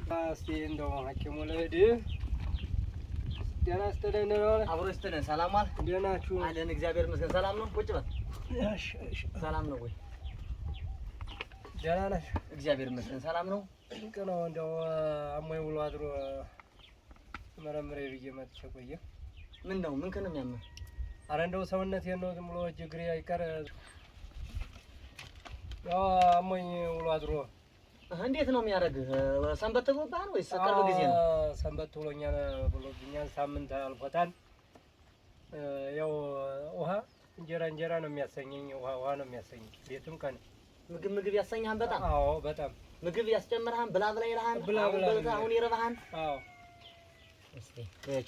እስቲ እንደው ሐኪሙ ልሂድ። ደህና ስትለን ነው አብሮ ስትለን ሰላም ዋል። ደህና ናችሁ? አለን እግዚአብሔር ይመስገን። ሰላም ነው? ቁጭ በል። እሺ ሰላም ነው ወይ? ደህና ነሽ? እግዚአብሔር ይመስገን ሰላም ነው። ድንቅ ነው። እንደው አሞኝ ውሎ አድሮ መረምሬ ብዬ መጥቼ ቆየ። ምን ነው? ምን ከነም ያመህ? ኧረ እንደው ሰውነቴን ነው ዝም ብሎ እግሬ አይቀር ያው አሞኝ ውሎ አድሮ። እንዴት ነው የሚያደርግህ? ሰንበት ብሎብሃል ወይስ ቅርብ ጊዜ ነው? ሰንበት ብሎብኛል። ሳምንት አልፎታል። ያው ውሃ እንጀራ ነው የሚያሰኘኝ። ውሃ ነው የሚያሰኘኝ። ቤትም ቀን ምግብ ያሰኛሃል? በጣም አዎ፣ በጣም ምግብ ያስጨምርሃል? ብላ ይልሃል? አሁን ይረባሃል? አዎ። እስቲ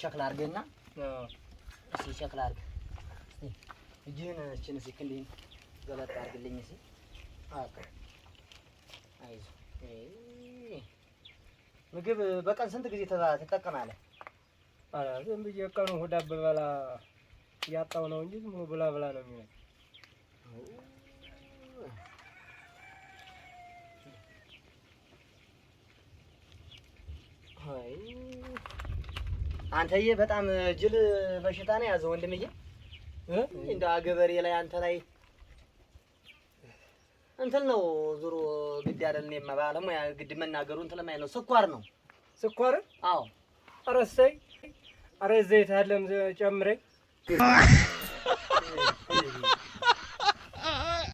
ቸክላ አድርገና እስቲ ቸክላ አድርግ። እስቲ እጅህን እችን እስቲ ክንዴን ገለጥ አድርግልኝ እስቲ። አይዞህ። ምግብ በቀን ስንት ጊዜ ትጠቀማለህ? ኧረ ዝም ብዬ ቀኑን ሁዳ ብበላ እያጣሁ ነው እንጂ ዝም ብሎ ብላ ነው የሚሆነው። አንተዬ በጣም ጅል በሽታ ነው ያዘው ወንድምዬ። እንደው አገበሬ ላይ አንተ ላይ እንትን ነው ዙሮ ግድ አይደል? እኔማ ባለሙያ ግድ መናገሩ እንትን ለማይ ነው። ስኳር ነው። ስኳር? አዎ። ኧረ እሰይ! ኧረ ዘይት አለም ጨምረኝ።